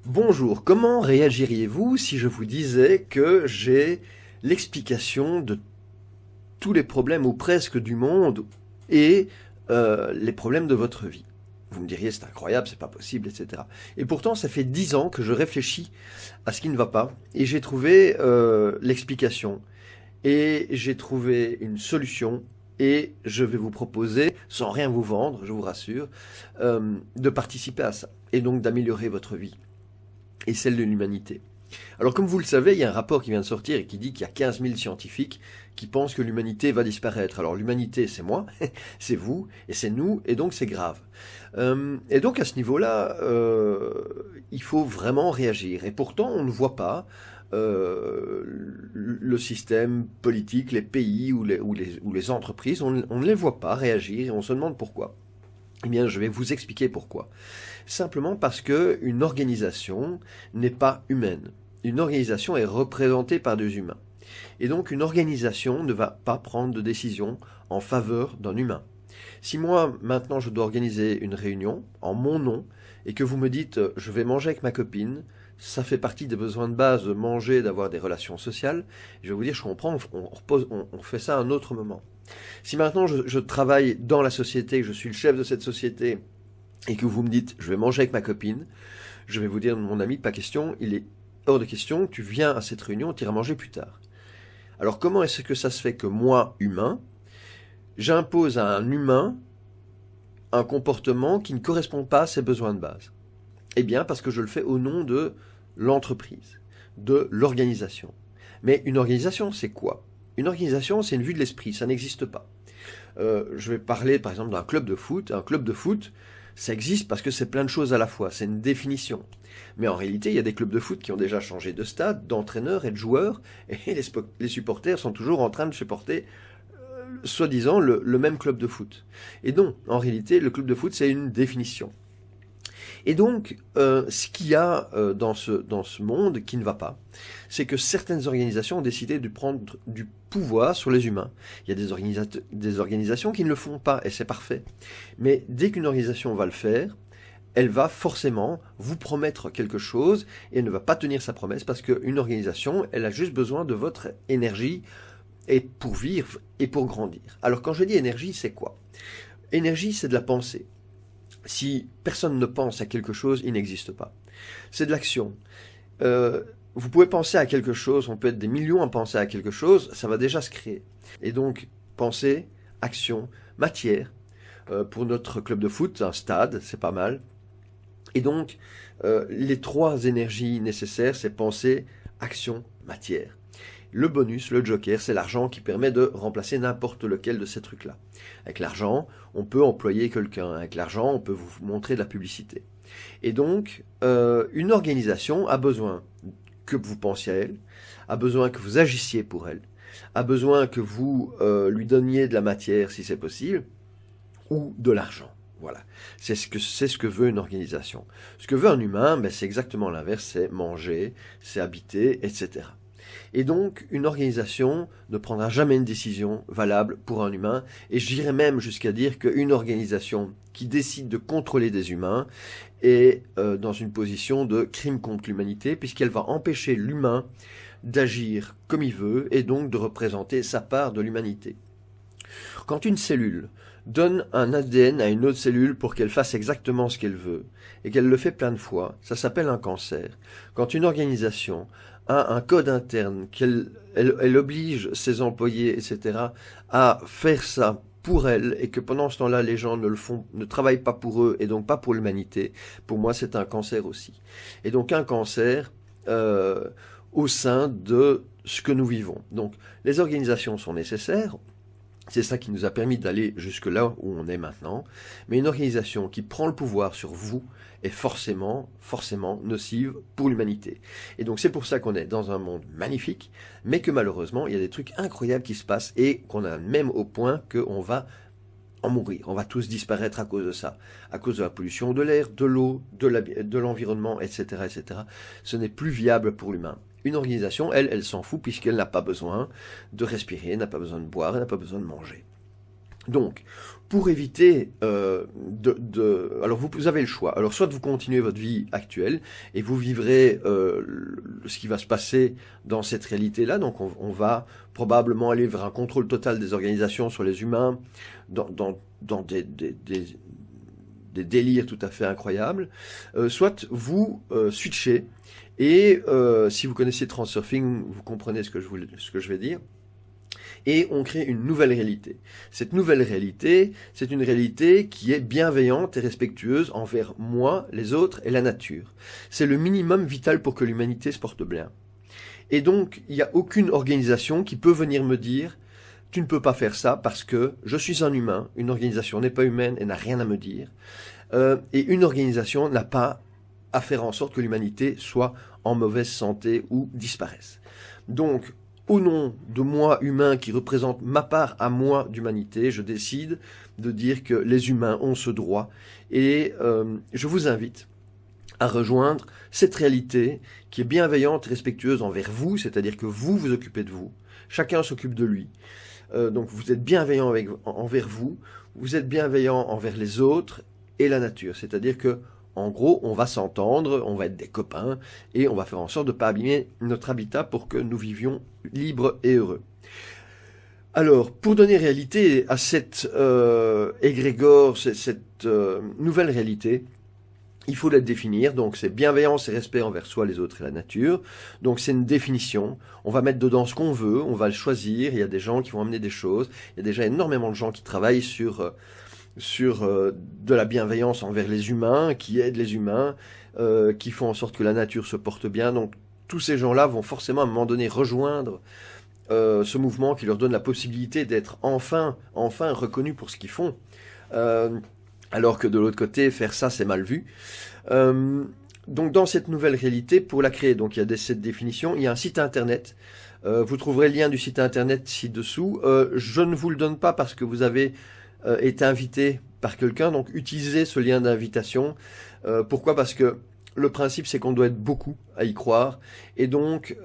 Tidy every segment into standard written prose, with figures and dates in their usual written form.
Bonjour, comment réagiriez-vous si je vous disais que j'ai l'explication de tous les problèmes ou presque du monde et les problèmes de votre vie? Vous me diriez c'est incroyable, c'est pas possible, etc. Et pourtant ça fait 10 ans que je réfléchis à ce qui ne va pas et j'ai trouvé l'explication et j'ai trouvé une solution et je vais vous proposer, sans rien vous vendre, je vous rassure, de participer à ça et donc d'améliorer votre vie et celle de l'humanité. Alors comme vous le savez, il y a un rapport qui vient de sortir et qui dit qu'il y a 15 000 scientifiques qui pensent que l'humanité va disparaître. Alors l'humanité, c'est moi, c'est vous, et c'est nous, et donc c'est grave. Et donc à ce niveau-là, il faut vraiment réagir. Et pourtant, on ne voit pas le système politique, les pays ou les entreprises, on ne les voit pas réagir et on se demande pourquoi. Eh bien, je vais vous expliquer pourquoi. Simplement parce que une organisation n'est pas humaine. Une organisation est représentée par des humains. Et donc, une organisation ne va pas prendre de décision en faveur d'un humain. Si moi, maintenant, je dois organiser une réunion en mon nom et que vous me dites « je vais manger avec ma copine », ça fait partie des besoins de base de manger, d'avoir des relations sociales, je vais vous dire « je comprends, on fait ça à un autre moment ». Si maintenant je travaille dans la société, que je suis le chef de cette société, et que vous me dites, je vais manger avec ma copine, je vais vous dire, mon ami, pas question, il est hors de question, tu viens à cette réunion, tu iras manger plus tard. Alors comment est-ce que ça se fait que moi, humain, j'impose à un humain un comportement qui ne correspond pas à ses besoins de base? Eh bien, parce que je le fais au nom de l'entreprise, de l'organisation. Mais une organisation, c'est quoi? Une organisation, c'est une vue de l'esprit, ça n'existe pas. Je vais parler par exemple d'un club de foot. Un club de foot, ça existe parce que c'est plein de choses à la fois, c'est une définition. Mais en réalité, il y a des clubs de foot qui ont déjà changé de stade, d'entraîneur et de joueurs, et les supporters sont toujours en train de supporter, soi-disant, le même club de foot. Et non, en réalité, le club de foot, c'est une définition. Et donc, ce qu'il y a dans ce monde qui ne va pas, c'est que certaines organisations ont décidé de prendre du pouvoir sur les humains. Il y a des organisations qui ne le font pas, et c'est parfait. Mais dès qu'une organisation va le faire, elle va forcément vous promettre quelque chose, et elle ne va pas tenir sa promesse, parce qu'une organisation, elle a juste besoin de votre énergie, et pour vivre, et pour grandir. Alors quand je dis énergie, c'est quoi? Énergie, c'est de la pensée. Si personne ne pense à quelque chose, il n'existe pas. C'est de l'action. Vous pouvez penser à quelque chose, on peut être des millions à penser à quelque chose, ça va déjà se créer. Et donc, pensée, action, matière. Pour notre club de foot, un stade, c'est pas mal. Et donc, les trois énergies nécessaires, c'est pensée, action, matière. Le bonus, le joker, c'est l'argent qui permet de remplacer n'importe lequel de ces trucs-là. Avec l'argent, on peut employer quelqu'un. Avec l'argent, on peut vous montrer de la publicité. Et donc, une organisation a besoin que vous pensiez à elle, a besoin que vous agissiez pour elle, a besoin que vous lui donniez de la matière si c'est possible, ou de l'argent. Voilà, c'est ce que veut une organisation. Ce que veut un humain, ben, c'est exactement l'inverse, c'est manger, c'est habiter, etc. Et donc, une organisation ne prendra jamais une décision valable pour un humain, et j'irais même jusqu'à dire qu'une organisation qui décide de contrôler des humains est dans une position de crime contre l'humanité, puisqu'elle va empêcher l'humain d'agir comme il veut, et donc de représenter sa part de l'humanité. Quand une cellule donne un ADN à une autre cellule pour qu'elle fasse exactement ce qu'elle veut, et qu'elle le fait plein de fois, ça s'appelle un cancer. Quand une organisation a un code interne, elle oblige ses employés, etc., à faire ça pour elle, et que pendant ce temps-là, les gens ne travaillent pas pour eux, et donc pas pour l'humanité, pour moi, c'est un cancer aussi. Et donc un cancer au sein de ce que nous vivons. Donc, les organisations sont nécessaires. C'est ça qui nous a permis d'aller jusque là où on est maintenant. Mais une organisation qui prend le pouvoir sur vous est forcément nocive pour l'humanité. Et donc c'est pour ça qu'on est dans un monde magnifique, mais que malheureusement, il y a des trucs incroyables qui se passent et qu'on a même au point qu'on va en mourir. On va tous disparaître à cause de ça. À cause de la pollution de l'air, de l'eau, de l'environnement, etc., etc. Ce n'est plus viable pour l'humain. Une organisation, elle s'en fout puisqu'elle n'a pas besoin de respirer, n'a pas besoin de boire, n'a pas besoin de manger. Donc, pour éviter alors vous avez le choix. Alors soit vous continuez votre vie actuelle et vous vivrez ce qui va se passer dans cette réalité-là. Donc on va probablement aller vers un contrôle total des organisations sur les humains dans des délires tout à fait incroyables. Soit vous switchez et si vous connaissez Transurfing, vous comprenez ce que je vais dire. Et on crée une nouvelle réalité. Cette nouvelle réalité, c'est une réalité qui est bienveillante et respectueuse envers moi, les autres et la nature. C'est le minimum vital pour que l'humanité se porte bien. Et donc, il n'y a aucune organisation qui peut venir me dire « tu ne peux pas faire ça parce que je suis un humain, une organisation n'est pas humaine et n'a rien à me dire. Et une organisation n'a pas à faire en sorte que l'humanité soit en mauvaise santé ou disparaisse. » Donc, au nom de moi humain qui représente ma part à moi d'humanité, je décide de dire que les humains ont ce droit et je vous invite à rejoindre cette réalité qui est bienveillante et respectueuse envers vous, c'est-à-dire que vous vous occupez de vous, chacun s'occupe de lui. Donc vous êtes bienveillant envers vous, vous êtes bienveillant envers les autres et la nature, c'est-à-dire que en gros, on va s'entendre, on va être des copains, et on va faire en sorte de ne pas abîmer notre habitat pour que nous vivions libres et heureux. Alors, pour donner réalité à cette égrégore, cette nouvelle réalité, il faut la définir. Donc, c'est bienveillance et respect envers soi, les autres et la nature. Donc, c'est une définition. On va mettre dedans ce qu'on veut, on va le choisir. Il y a des gens qui vont amener des choses. Il y a déjà énormément de gens qui travaillent sur de la bienveillance envers les humains, qui aident les humains, qui font en sorte que la nature se porte bien. Donc tous ces gens-là vont forcément à un moment donné rejoindre ce mouvement qui leur donne la possibilité d'être enfin reconnus pour ce qu'ils font. Alors que de l'autre côté, faire ça, c'est mal vu. Donc dans cette nouvelle réalité, pour la créer, donc il y a cette définition, il y a un site internet. Vous trouverez le lien du site internet ci-dessous. Je ne vous le donne pas parce que vous avez été invité par quelqu'un, donc utilisez ce lien d'invitation. Pourquoi? Parce que le principe, c'est qu'on doit être beaucoup à y croire, et donc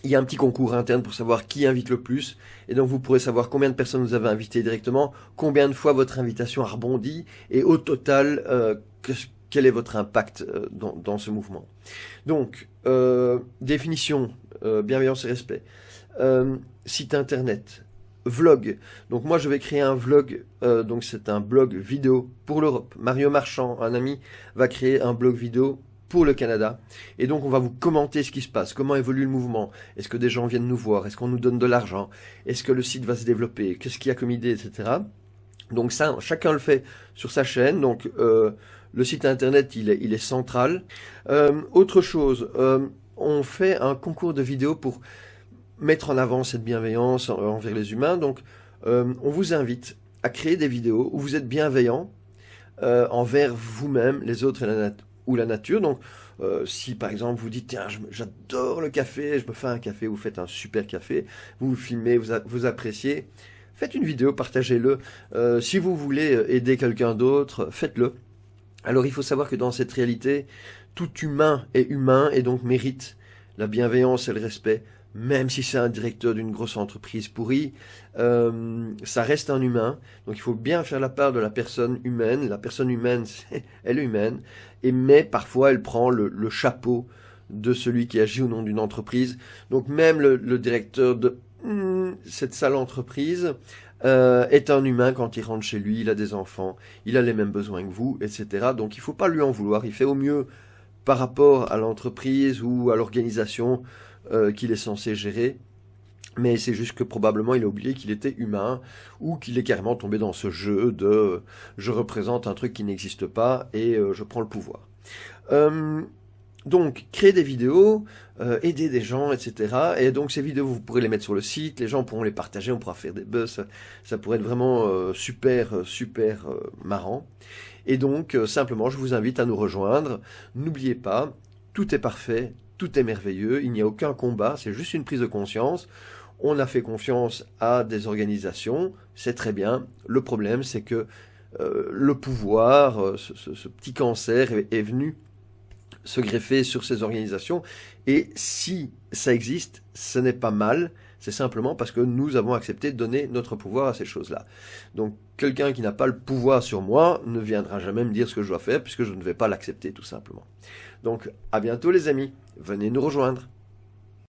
il y a un petit concours interne pour savoir qui invite le plus, et donc vous pourrez savoir combien de personnes vous avez invitées directement, combien de fois votre invitation a rebondi, et au total, quel est votre impact dans ce mouvement. Donc, définition, bienveillance et respect, site internet, vlog. Donc moi je vais créer un vlog, donc c'est un blog vidéo pour l'Europe. Mario Marchand, un ami, va créer un blog vidéo pour le Canada. Et donc on va vous commenter ce qui se passe, comment évolue le mouvement, est-ce que des gens viennent nous voir, est-ce qu'on nous donne de l'argent, est-ce que le site va se développer, qu'est-ce qu'il y a comme idée, etc. Donc ça, chacun le fait sur sa chaîne, donc le site internet il est central. Autre chose, on fait un concours de vidéos pour mettre en avant cette bienveillance envers les humains. Donc, on vous invite à créer des vidéos où vous êtes bienveillant envers vous-même, les autres et la nature. Donc, si par exemple vous dites, tiens, j'adore le café, je me fais un café, vous faites un super café, vous filmez, vous appréciez, faites une vidéo, partagez-le. Si vous voulez aider quelqu'un d'autre, faites-le. Alors, il faut savoir que dans cette réalité, tout humain est humain et donc mérite la bienveillance et le respect. Même si c'est un directeur d'une grosse entreprise pourrie, ça reste un humain. Donc il faut bien faire la part de la personne humaine. La personne humaine, elle est humaine. Mais parfois, elle prend le chapeau de celui qui agit au nom d'une entreprise. Donc même le directeur de cette sale entreprise est un humain quand il rentre chez lui. Il a des enfants, il a les mêmes besoins que vous, etc. Donc il ne faut pas lui en vouloir. Il fait au mieux par rapport à l'entreprise ou à l'organisation qu'il est censé gérer, mais c'est juste que probablement il a oublié qu'il était humain, ou qu'il est carrément tombé dans ce jeu de je représente un truc qui n'existe pas et je prends le pouvoir. Donc créer des vidéos, aider des gens, etc. Et donc ces vidéos vous pourrez les mettre sur le site, les gens pourront les partager, on pourra faire des buzz, ça pourrait être vraiment super marrant. Et donc simplement je vous invite à nous rejoindre. N'oubliez pas, tout est parfait, tout est merveilleux, il n'y a aucun combat, c'est juste une prise de conscience. On a fait confiance à des organisations, c'est très bien. Le problème, c'est que le pouvoir, ce petit cancer est venu se greffer sur ces organisations. Et si ça existe, ce n'est pas mal, C'est simplement parce que nous avons accepté de donner notre pouvoir à ces choses-là. Donc, quelqu'un qui n'a pas le pouvoir sur moi ne viendra jamais me dire ce que je dois faire, puisque je ne vais pas l'accepter, tout simplement. Donc, à bientôt les amis, venez nous rejoindre.